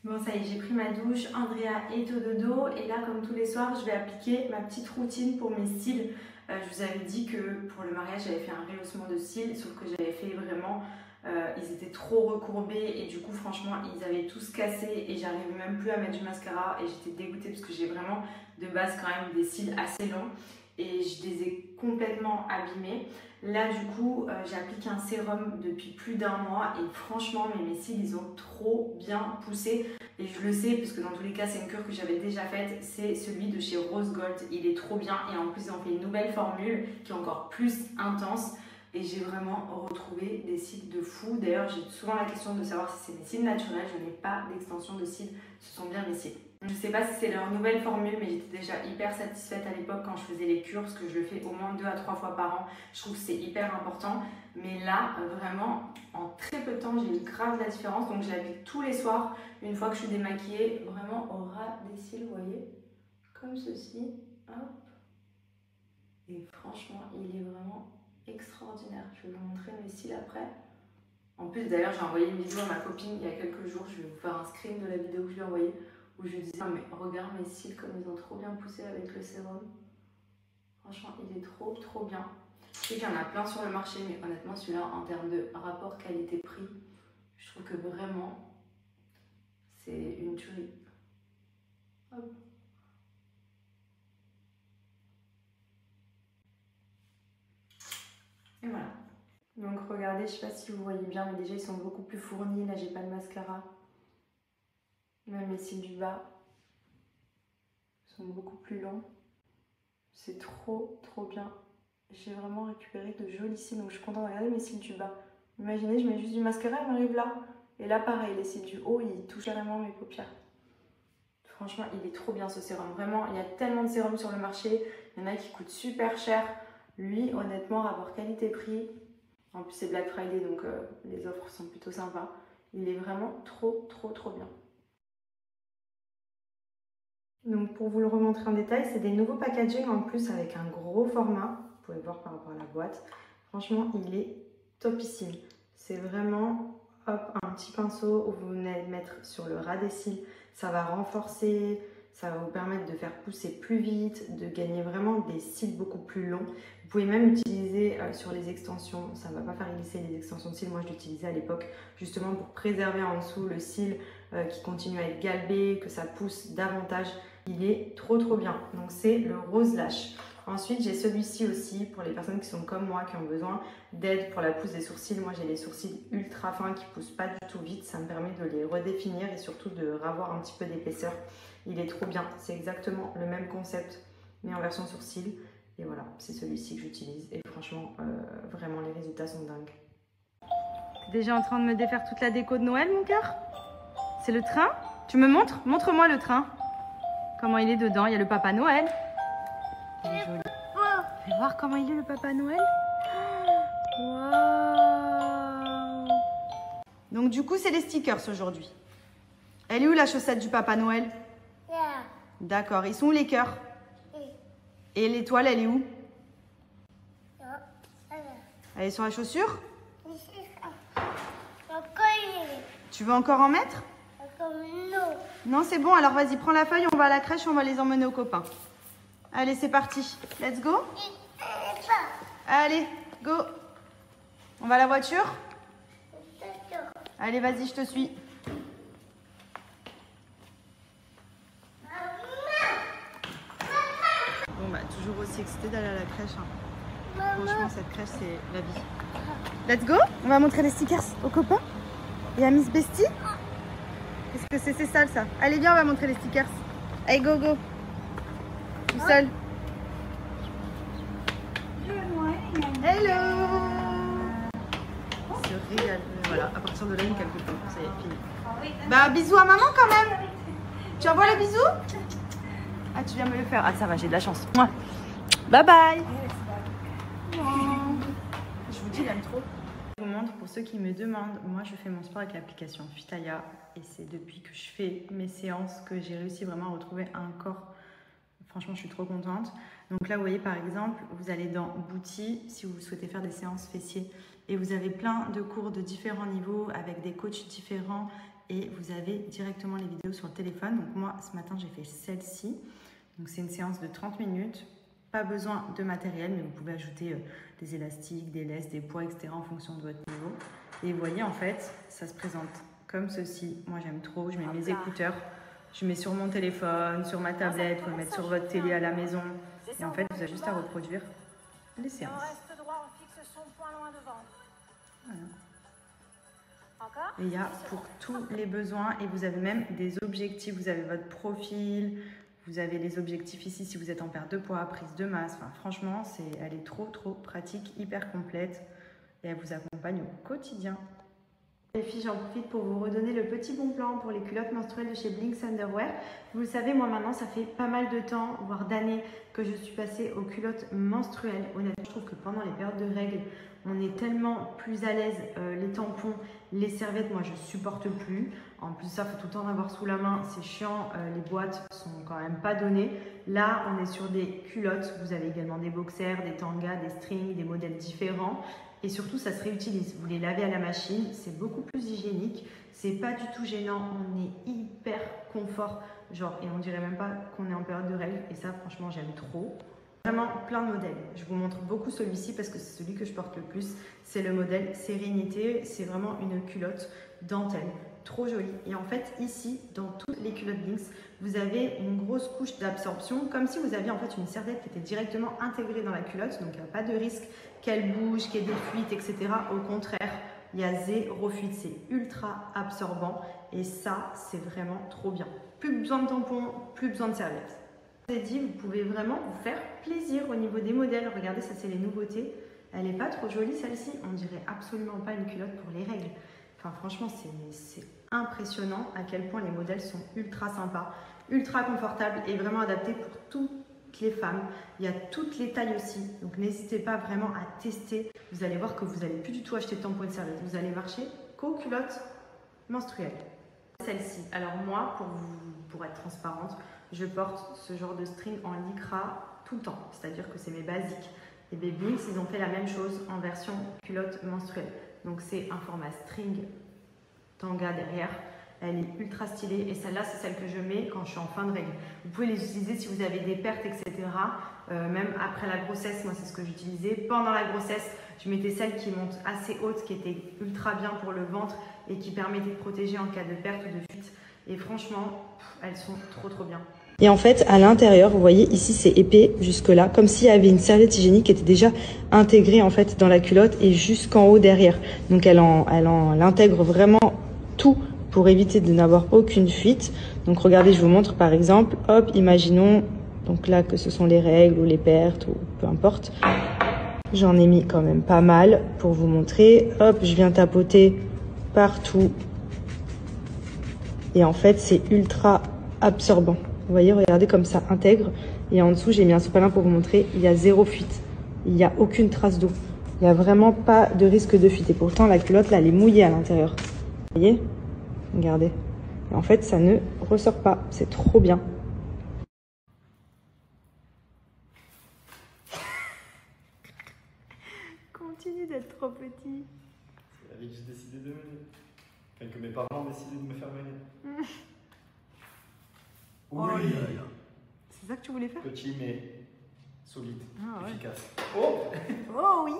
Bon, ça y est, j'ai pris ma douche, Andrea est au dodo et là, comme tous les soirs, je vais appliquer ma petite routine pour mes cils. Je vous avais dit que pour le mariage, j'avais fait un rehaussement de cils, sauf que j'avais fait vraiment, ils étaient trop recourbés et du coup, franchement, ils avaient tous cassé et j'arrivais même plus à mettre du mascara et j'étais dégoûtée parce que j'ai vraiment de base quand même des cils assez longs et je les ai complètement abîmés. Là, du coup, j'applique un sérum depuis plus d'un mois et franchement, mes cils, ils ont trop bien poussé. Et je le sais, parce que dans tous les cas, c'est une cure que j'avais déjà faite. C'est celui de chez Rose Gold. Il est trop bien et en plus, ils ont fait une nouvelle formule qui est encore plus intense. Et j'ai vraiment retrouvé des cils de fou. D'ailleurs, j'ai souvent la question de savoir si c'est mes cils naturels. Je n'ai pas d'extension de cils, ce sont bien mes cils. Je ne sais pas si c'est leur nouvelle formule, mais j'étais déjà hyper satisfaite à l'époque quand je faisais les cures, parce que je le fais au moins 2 à 3 fois par an. Je trouve que c'est hyper important. Mais là, vraiment, en très peu de temps, j'ai eu grave la différence. Donc, je l'applique tous les soirs, une fois que je suis démaquillée, vraiment au ras des cils, vous voyez, comme ceci. Hop. Et franchement, il est vraiment extraordinaire. Je vais vous montrer mes cils après. En plus, d'ailleurs, j'ai envoyé une vidéo à ma copine il y a quelques jours. Je vais vous faire un screen de la vidéo que je lui ai envoyée, où je lui disais, mais regarde mes cils comme ils ont trop bien poussé avec le sérum. Franchement, il est trop bien. Je sais qu'il y en a plein sur le marché, mais honnêtement, celui-là, en termes de rapport qualité-prix, je trouve que vraiment, c'est une tuerie. Hop. Et voilà. Donc regardez, je sais pas si vous voyez bien, mais déjà ils sont beaucoup plus fournis. Là, j'ai pas de mascara. Même les cils du bas sont beaucoup plus longs. C'est trop bien. J'ai vraiment récupéré de jolis cils, donc je suis contente de regarder mes cils du bas. Imaginez, je mets juste du mascara, il m'arrive là. Et là, pareil, les cils du haut, ils touchent carrément mes paupières. Franchement, il est trop bien ce sérum. Vraiment, il y a tellement de sérums sur le marché. Il y en a qui coûtent super cher. Lui, honnêtement, rapport qualité-prix. En plus, c'est Black Friday, donc les offres sont plutôt sympas. Il est vraiment trop bien. Donc, pour vous le remontrer en détail, c'est des nouveaux packaging en plus avec un gros format. Vous pouvez voir par rapport à la boîte. Franchement, il est topissime. C'est vraiment, hop, un petit pinceau où vous venez le mettre sur le ras des cils. Ça va renforcer, ça va vous permettre de faire pousser plus vite, de gagner vraiment des cils beaucoup plus longs. Vous pouvez même utiliser sur les extensions, ça ne va pas faire glisser les extensions de cils. Moi, je l'utilisais à l'époque justement pour préserver en dessous le cil qui continue à être galbé, que ça pousse davantage. Il est trop bien. Donc, c'est le Rose Lash. Ensuite, j'ai celui-ci aussi pour les personnes qui sont comme moi, qui ont besoin d'aide pour la pousse des sourcils. Moi, j'ai les sourcils ultra fins qui ne poussent pas du tout vite. Ça me permet de les redéfinir et surtout de ravoir un petit peu d'épaisseur. Il est trop bien. C'est exactement le même concept, mais en version sourcils. Et voilà, c'est celui-ci que j'utilise. Et franchement, vraiment, les résultats sont dingues. T'es déjà en train de me défaire toute la déco de Noël, mon cœur? C'est le train? Tu me montres? Montre-moi le train. Comment il est dedans? Il y a le Papa Noël. Il est joli. Fais voir comment il est le Papa Noël. Waouh! Donc du coup, c'est les stickers aujourd'hui. Elle est où la chaussette du Papa Noël? D'accord. Ils sont où les cœurs? Et l'étoile, elle est où? Elle est sur la chaussure? Tu veux encore en mettre? Non, c'est bon. Alors vas-y, prends la feuille, on va à la crèche, on va les emmener aux copains. Allez, c'est parti. Let's go. Allez, go. On va à la voiture? Allez, vas-y, je te suis. Bon, bah, toujours aussi excitée d'aller à la crèche. Hein. Franchement, cette crèche, c'est la vie. Let's go. On va montrer les stickers aux copains et à Miss Bestie. Qu'est-ce que c'est sale, ça? Allez, viens, on va montrer les stickers. Allez, go, go. Tout seul. Hello. Se régale. Voilà, à partir de là, une calcule tout. C'est fini. Bah, bisous à maman quand même. Tu envoies le bisou? Ah, tu viens me le faire. Ah, ça va, j'ai de la chance. Moi. Bye bye. Je vous dis, il aime trop. Je vous montre pour ceux qui me demandent. Moi, je fais mon sport avec l'application Fitaya. Et c'est depuis que je fais mes séances que j'ai réussi vraiment à retrouver un corps. Franchement, je suis trop contente. Donc là, vous voyez, par exemple, vous allez dans Booty si vous souhaitez faire des séances fessiers. Et vous avez plein de cours de différents niveaux avec des coachs différents et vous avez directement les vidéos sur le téléphone. Donc moi, ce matin, j'ai fait celle-ci. Donc c'est une séance de 30 minutes. Pas besoin de matériel, mais vous pouvez ajouter des élastiques, des laisses, des poids, etc. en fonction de votre niveau. Et vous voyez, en fait, ça se présente comme ceci. Moi, j'aime trop. Je mets mes écouteurs. Je mets sur mon téléphone, sur ma tablette. Vous pouvez mettre sur votre télé à la maison. Et en fait, vous avez juste à reproduire les séances. Voilà. Et il y a pour tous les besoins. Et vous avez même des objectifs. Vous avez votre profil. Vous avez les objectifs ici si vous êtes en perte de poids, prise de masse. Enfin, franchement, elle est trop pratique, hyper complète et elle vous accompagne au quotidien. Les filles, j'en profite pour vous redonner le petit bon plan pour les culottes menstruelles de chez Blinks Underwear. Vous le savez, moi maintenant, ça fait pas mal de temps, voire d'années, que je suis passée aux culottes menstruelles. Honnêtement, je trouve que pendant les périodes de règles, on est tellement plus à l'aise. Les tampons, les serviettes, moi je supporte plus. En plus de ça, il faut tout le temps en avoir sous la main, c'est chiant. Les boîtes sont quand même pas données. Là, on est sur des culottes. Vous avez également des boxers, des tangas, des strings, des modèles différents. Et surtout, ça se réutilise. Vous les lavez à la machine, c'est beaucoup plus hygiénique. C'est pas du tout gênant. On est hyper confort. Genre, et on dirait même pas qu'on est en période de règles. Et ça, franchement, j'aime trop. Vraiment plein de modèles. Je vous montre beaucoup celui-ci parce que c'est celui que je porte le plus. C'est le modèle Sérénité. C'est vraiment une culotte dentelle. Trop jolie. Et en fait, ici, dans toutes les culottes Blinks, vous avez une grosse couche d'absorption, comme si vous aviez en fait une serviette qui était directement intégrée dans la culotte. Donc, il n'y a pas de risque qu'elle bouge, qu'il y ait des fuites, etc. Au contraire, il y a zéro fuite. C'est ultra absorbant. Et ça, c'est vraiment trop bien. Plus besoin de tampons, plus besoin de serviettes. Je vous ai dit, vous pouvez vraiment vous faire plaisir au niveau des modèles. Regardez, ça, c'est les nouveautés. Elle n'est pas trop jolie, celle-ci. On dirait absolument pas une culotte pour les règles. Enfin, franchement, c'est impressionnant à quel point les modèles sont ultra sympas, ultra confortables et vraiment adaptés pour toutes les femmes. Il y a toutes les tailles aussi, donc n'hésitez pas vraiment à tester. Vous allez voir que vous n'allez plus du tout acheter de tampons et de serviettes. Vous allez marcher qu'aux culottes menstruelles. Celle-ci, alors moi, pour être transparente, je porte ce genre de string en lycra tout le temps, c'est-à-dire que c'est mes basiques. Et les Blinks, ils ont fait la même chose en version culotte menstruelle. Donc c'est un format string tanga derrière. Elle est ultra stylée et celle-là, c'est celle que je mets quand je suis en fin de règle. Vous pouvez les utiliser si vous avez des pertes, etc. Même après la grossesse, moi c'est ce que j'utilisais. Pendant la grossesse, je mettais celle qui monte assez haute, qui était ultra bien pour le ventre et qui permettait de protéger en cas de perte ou de fuite. Et franchement, elles sont trop bien. Et en fait, à l'intérieur, vous voyez, ici, c'est épais jusque-là, comme s'il y avait une serviette hygiénique qui était déjà intégrée en fait dans la culotte et jusqu'en haut derrière. Donc, elle intègre vraiment tout pour éviter de n'avoir aucune fuite. Donc, regardez, je vous montre par exemple, hop, imaginons, donc là, que ce sont les règles ou les pertes ou peu importe. J'en ai mis quand même pas mal pour vous montrer. Hop, je viens tapoter partout. Et en fait, c'est ultra absorbant. Vous voyez, regardez comme ça intègre. Et en dessous, j'ai mis un sopalin pour vous montrer. Il y a zéro fuite. Il n'y a aucune trace d'eau. Il n'y a vraiment pas de risque de fuite. Et pourtant, la culotte, là, elle est mouillée à l'intérieur. Vous voyez? Regardez. Et en fait, ça ne ressort pas. C'est trop bien. Continue d'être trop petit. C'est la vie que j'ai décidé de mener. Enfin, que mes parents ont décidé de me faire mener. Oui. C'est ça que tu voulais faire? Petit mais solide, efficace. Oh oui.